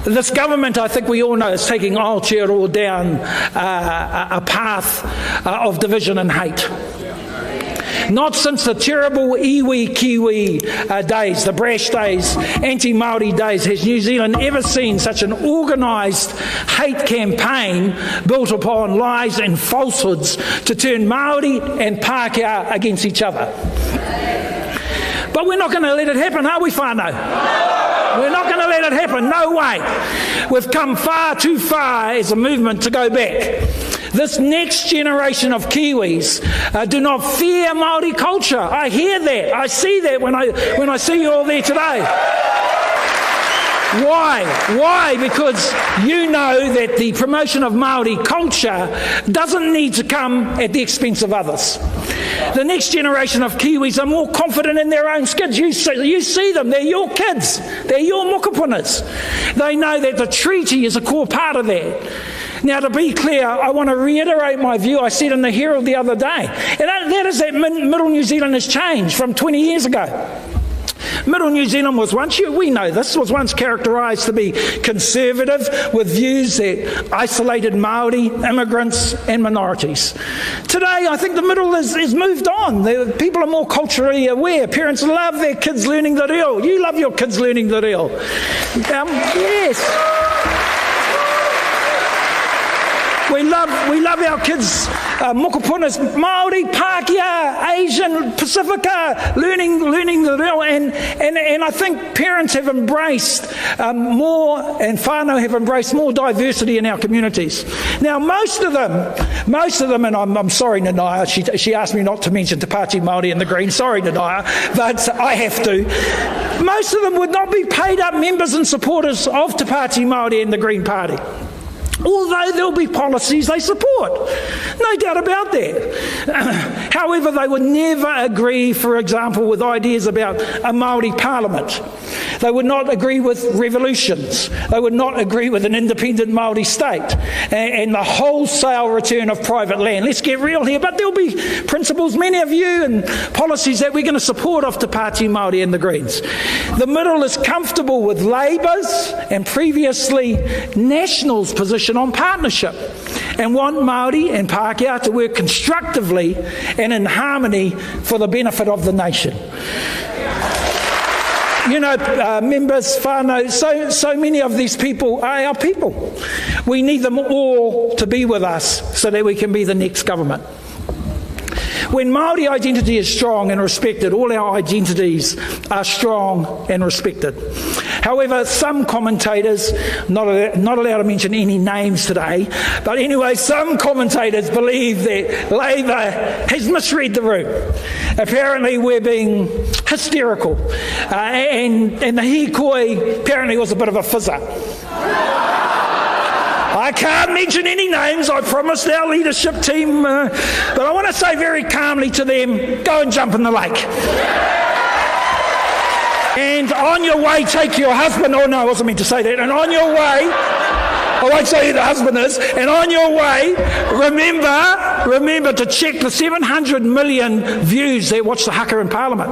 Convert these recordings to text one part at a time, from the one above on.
This government, I think we all know, is taking Aotearoa down a path of division and hate. Not since the terrible iwi Kiwi days, the brash days, anti-Māori days, has New Zealand ever seen such an organised hate campaign built upon lies and falsehoods to turn Māori and Pākehā against each other. But we're not going to let it happen, are we, whānau? We're not going to let it happen, no way. We've come far too far as a movement to go back. This next generation of Kiwis do not fear Māori culture. I hear that. I see that when I see you all there today. Why? Why? Because you know that the promotion of Māori culture doesn't need to come at the expense of others. The next generation of Kiwis are more confident in their own skins. You see them. They're your kids. They're your mokapunas. They know that the treaty is a core part of that. Now, to be clear, I want to reiterate my view I said in the Herald the other day, and that is that Middle New Zealand has changed from 20 years ago. Middle New Zealand was once, we know this, was once characterised to be conservative with views that isolated Māori, immigrants and minorities. Today, I think the Middle is moved on. People are more culturally aware. Parents love their kids learning the reo. You love your kids learning the reo. Yes. We love our kids, mokapunas, Māori, Pākehā, Asian, Pacifica, learning the reo, and I think parents have embraced more, and whānau have embraced more diversity in our communities. Now, most of them, and I'm sorry, Nanaia, she asked me not to mention Te Pāti Māori and the Green, sorry, Nanaia, but I have to. Most of them would not be paid up members and supporters of Te Pāti Māori and the Green Party, although there'll be policies they support. No doubt about that. However, they would never agree, for example, with ideas about a Māori parliament. They would not agree with revolutions. They would not agree with an independent Māori state and the wholesale return of private land. Let's get real here, but there'll be principles, many of you, and policies that we're going to support off Te Pāti Māori and the Greens. The Middle is comfortable with Labour's and previously National's position on partnership and want Māori and Pākehā to work constructively and in harmony for the benefit of the nation. You know, members, whānau, so many of these people are our people. We need them all to be with us so that we can be the next government. When Māori identity is strong and respected, all our identities are strong and respected. However, some commentators, not allowed to mention any names today, but anyway, some commentators believe that Labour has misread the room. Apparently we're being hysterical, and the hikoi apparently was a bit of a fizzer. I can't mention any names, I promised our leadership team, but I want to say very calmly to them, go and jump in the lake. And on your way, take your husband, oh no, I wasn't meant to say that, and on your way, I won't say who the husband is, and on your way, remember to check the 700 million views that watch the haka in Parliament.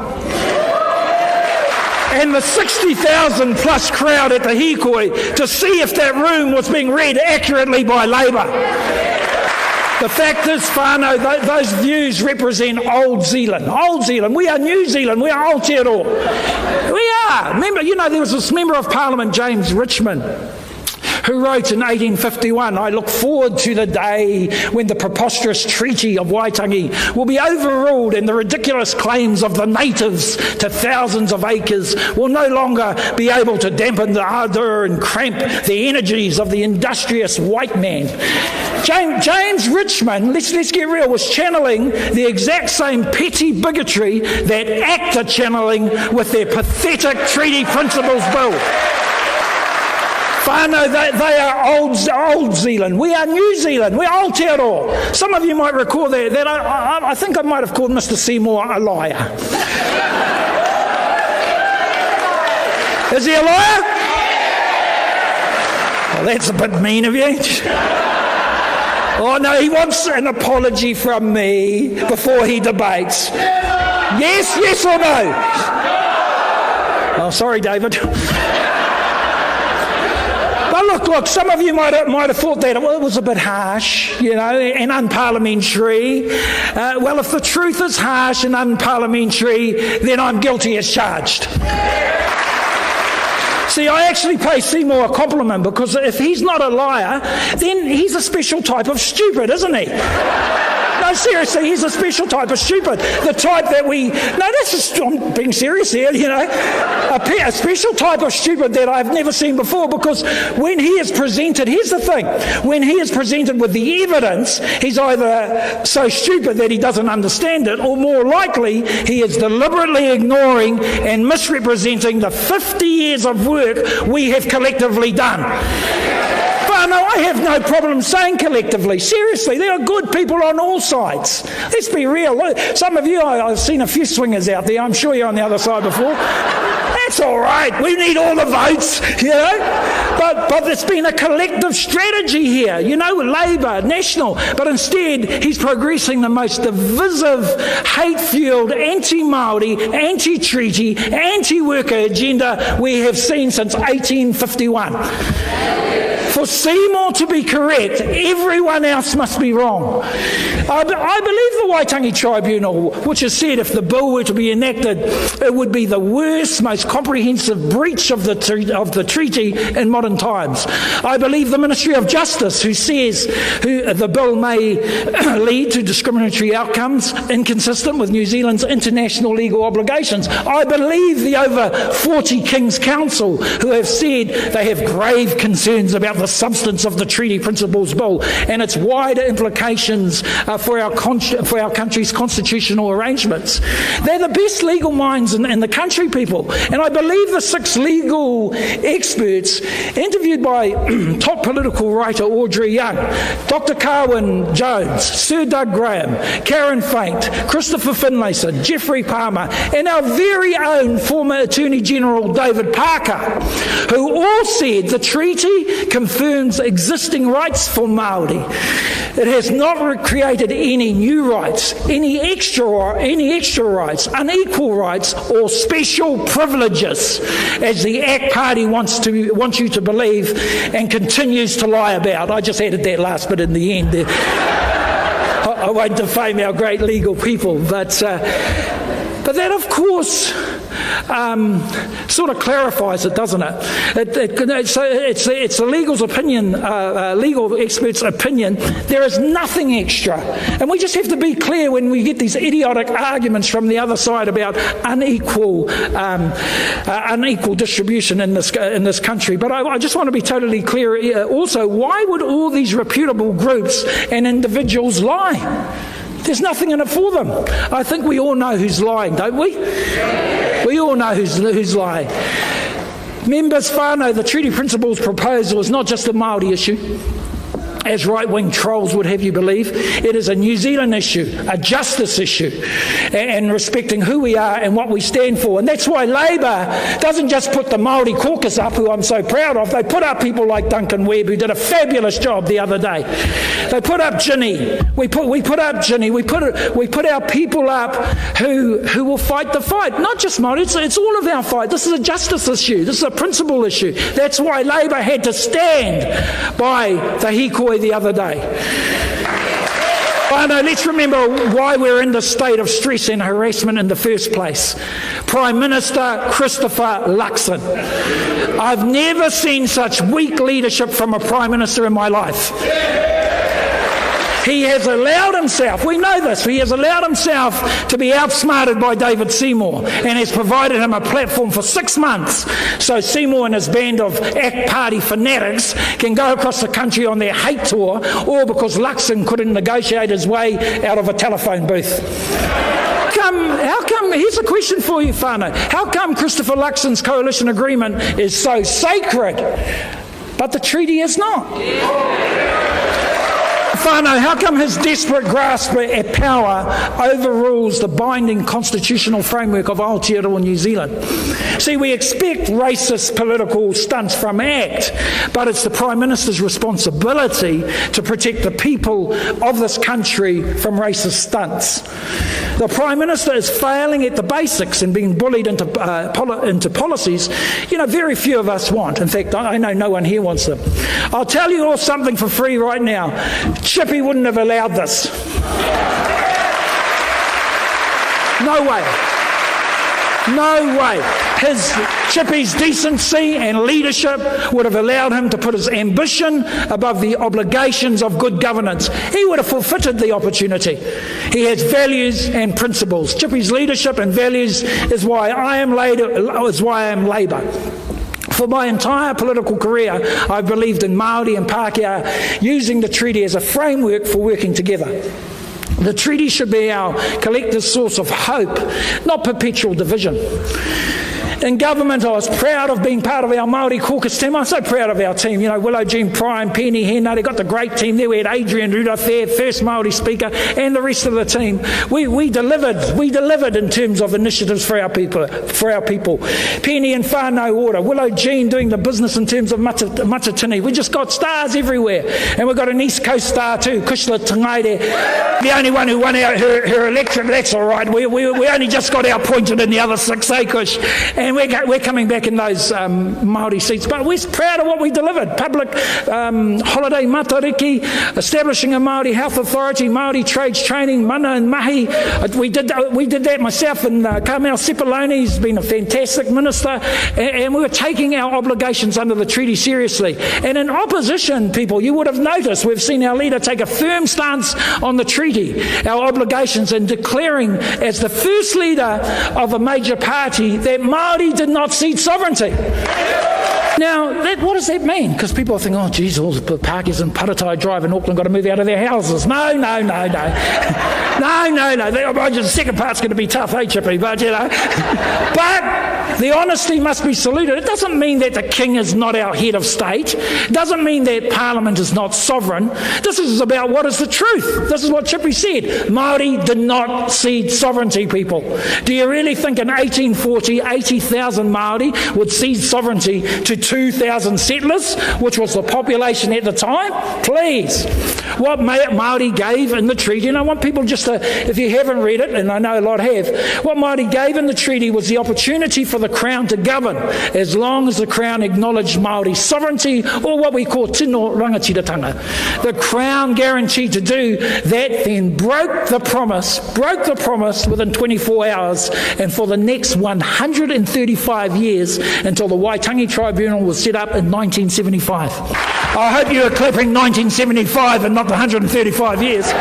And the 60,000 plus crowd at the hikoi to see if that room was being read accurately by Labour. The fact is, whānau, those views represent Old Zealand. Old Zealand. We are New Zealand. We are Aotearoa. We are. Remember, there was this Member of Parliament, James Richmond, who wrote in 1851, I look forward to the day when the preposterous Treaty of Waitangi will be overruled and the ridiculous claims of the natives to thousands of acres will no longer be able to dampen the ardour and cramp the energies of the industrious white man. James Richmond, let's get real, was channeling the exact same petty bigotry that ACT are channeling with their pathetic Treaty Principles Bill. Whānau, they are old Zealand. We are New Zealand. We are Aotearoa. Some of you might recall that I think I might have called Mr. Seymour a liar. Is he a liar? Well, that's a bit mean of you. Oh no, he wants an apology from me before he debates. Yes or no? Oh, sorry, David. look, some of you might have thought that it was a bit harsh, and unparliamentary. Well, if the truth is harsh and unparliamentary, then I'm guilty as charged. See, I actually pay Seymour a compliment, because if he's not a liar, then he's a special type of stupid, isn't he? No, seriously, he's a special type of stupid. The type that I'm being serious here, a special type of stupid that I've never seen before, because when he is presented, here's the thing, when he is presented with the evidence, he's either so stupid that he doesn't understand it, or more likely, he is deliberately ignoring and misrepresenting the 50 years of work we have collectively done. No, I have no problem saying collectively. Seriously, there are good people on all sides. Let's be real. Some of you, I've seen a few swingers out there. I'm sure you're on the other side before. That's all right. We need all the votes, But it's been a collective strategy here, Labour, National. But instead, he's progressing the most divisive, hate-fueled, anti-Māori, anti-treaty, anti-worker agenda we have seen since 1851. For Seymour to be correct, everyone else must be wrong. I believe the Waitangi Tribunal, which has said if the bill were to be enacted, it would be the worst, most comprehensive breach of the treaty in modern times. I believe the Ministry of Justice, who says the bill may lead to discriminatory outcomes inconsistent with New Zealand's international legal obligations. I believe the over 40 King's Council, who have said they have grave concerns about the substance of the Treaty Principles Bill and its wider implications for our country's constitutional arrangements. They're the best legal minds in the country, people. And I believe the 6 legal experts interviewed by top political writer Audrey Young, Dr. Carwyn Jones, Sir Doug Graham, Karen Faint, Christopher Finlayson, Geoffrey Palmer, and our very own former Attorney General David Parker, who all said the treaty confirms existing rights for Māori. It has not created any new rights, any extra rights, unequal rights, or special privileges, as the ACT Party wants you to believe and continues to lie about. I just added that last bit in the end. I won't defame our great legal people, but that, of course, sort of clarifies it, doesn't it? It's the legal expert's opinion. There is nothing extra, and we just have to be clear when we get these idiotic arguments from the other side about unequal distribution in this country. But I just want to be totally clear. Also, why would all these reputable groups and individuals lie? There's nothing in it for them. I think we all know who's lying, don't we? We all know who's lying. Members, whānau, the Treaty Principles proposal is not just a Māori issue, as right-wing trolls would have you believe. It is a New Zealand issue, a justice issue, and respecting who we are and what we stand for. And that's why Labour doesn't just put the Māori caucus up, who I'm so proud of. They put up people like Duncan Webb, who did a fabulous job the other day. They put up Ginny. We put up Ginny. We put our people up who will fight the fight. Not just Māori, it's all of our fight. This is a justice issue. This is a principle issue. That's why Labour had to stand by the hikoi the other day. Well, no, let's remember why we're in this state of stress and harassment in the first place. Prime Minister Christopher Luxon. I've never seen such weak leadership from a Prime Minister in my life. He has allowed himself, we know this, he has allowed himself to be outsmarted by David Seymour, and has provided him a platform for 6 months so Seymour and his band of ACT Party fanatics can go across the country on their hate tour, or because Luxon couldn't negotiate his way out of a telephone booth. How come, here's a question for you, whānau, how come Christopher Luxon's coalition agreement is so sacred, but the treaty is not? whānau, how come his desperate grasp at power overrules the binding constitutional framework of Aotearoa New Zealand? See, we expect racist political stunts from ACT, but it's the Prime Minister's responsibility to protect the people of this country from racist stunts. The Prime Minister is failing at the basics and being bullied into policies, very few of us want. In fact, I know no one here wants them. I'll tell you all something for free right now. Chippy wouldn't have allowed this. No way. No way. Chippy's decency and leadership would have allowed him to put his ambition above the obligations of good governance. He would have forfeited the opportunity. He has values and principles. Chippy's leadership and values is why I am Labour. For my entire political career, I've believed in Māori and Pākehā using the treaty as a framework for working together. The treaty should be our collective source of hope, not perpetual division. In government, I was proud of being part of our Māori caucus team. I'm so proud of our team. Willow Jean Prime, Penny Hena, they got the great team there. We had Adrian Rudafair, first Māori speaker, and the rest of the team. We delivered in terms of initiatives for our people. Penny and whānau ora. Willow Jean doing the business in terms of matatini. We just got stars everywhere. And we've got an East Coast star too, Kushla Tangaire. The only one who won out her electorate, that's all right. We only just got outpointed in the other 6, Kush. And we're coming back in those Māori seats, but we're proud of what we delivered. Public holiday matariki, establishing a Māori health authority, Māori trades training, mana and mahi. We did that myself, and Carmel Sepuloni's been a fantastic minister, and we were taking our obligations under the treaty seriously. And in opposition, people, you would have noticed, we've seen our leader take a firm stance on the treaty, our obligations, and declaring as the first leader of a major party that Māori did not cede sovereignty. Now, what does that mean? Because people think, oh, geez, all the Pākehās and Paratai Drive in Auckland got to move out of their houses. No. The second part's going to be tough, Chippy? But the honesty must be saluted. It doesn't mean that the King is not our head of state. It doesn't mean that Parliament is not sovereign. This is about what is the truth. This is what Chippy said. Māori did not cede sovereignty, people. Do you really think in 1840, 80,000 Māori would cede sovereignty to 2,000 settlers, which was the population at the time? Please. What Māori gave in the treaty, and I want people just to, if you haven't read it, and I know a lot have, what Māori gave in the treaty was the opportunity for the Crown to govern, as long as the Crown acknowledged Māori sovereignty, or what we call tino rangatiratanga. The Crown guaranteed to do that, then broke the promise within 24 hours, and for the next 135 years, until the Waitangi Tribunal was set up in 1975. I hope you are clapping 1975 and not the 135 years.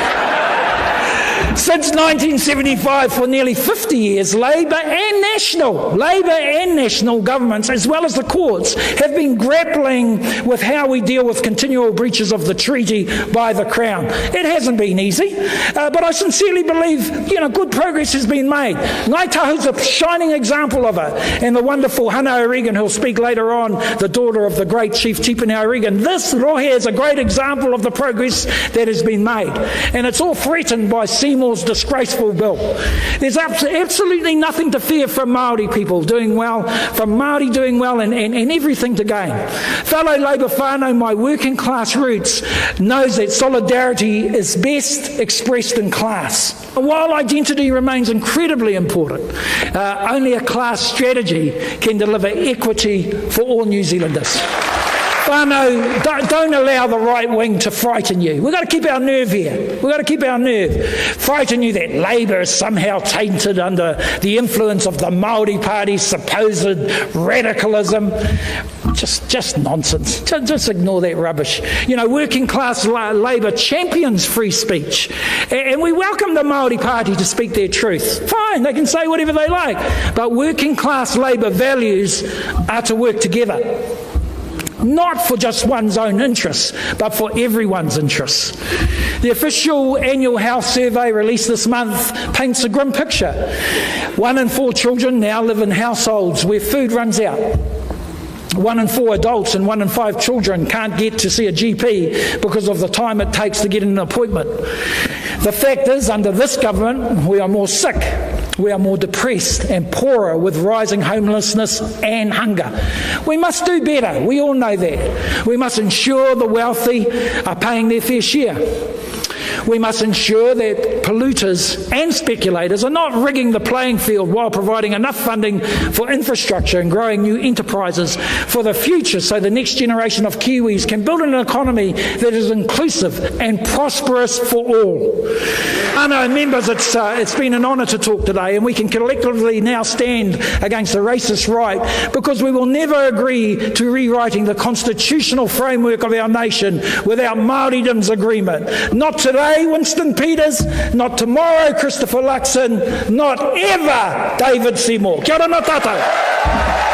Since 1975, for nearly 50 years, Labour and national governments, as well as the courts, have been grappling with how we deal with continual breaches of the treaty by the Crown. It hasn't been easy, but I sincerely believe, good progress has been made. Ngāi Tahu's a shining example of it, and the wonderful Hana O'Regan, who'll speak later on, the daughter of the great Chief Tipene O'Regan. This rohe is a great example of the progress that has been made, and it's all threatened by Seymour's disgraceful bill. There's absolutely nothing to fear from Māori people doing well, and everything to gain. Fellow Labour whānau, my working class roots knows that solidarity is best expressed in class. While identity remains incredibly important, only a class strategy can deliver equity for all New Zealanders. Whānau, don't allow the right wing to frighten you. We've got to keep our nerve here. We've got to keep our nerve. Frighten you that Labour is somehow tainted under the influence of the Māori Party's supposed radicalism. Just nonsense. Just ignore that rubbish. Working class Labour champions free speech. And we welcome the Māori Party to speak their truth. Fine, they can say whatever they like. But working class Labour values are to work together. Not for just one's own interests, but for everyone's interests. The official annual health survey released this month paints a grim picture. 1 in 4 children now live in households where food runs out. 1 in 4 adults and 1 in 5 children can't get to see a GP because of the time it takes to get an appointment. The fact is, under this government, we are more sick, we are more depressed and poorer with rising homelessness and hunger. We must do better, we all know that. We must ensure the wealthy are paying their fair share. We must ensure that polluters and speculators are not rigging the playing field while providing enough funding for infrastructure and growing new enterprises for the future so the next generation of Kiwis can build an economy that is inclusive and prosperous for all. Anō members, it's been an honour to talk today, and we can collectively now stand against the racist right, because we will never agree to rewriting the constitutional framework of our nation without Māoridom's agreement. Not today, Winston Peters, not tomorrow, Christopher Luxon, not ever, David Seymour. Kia ora, no tātou.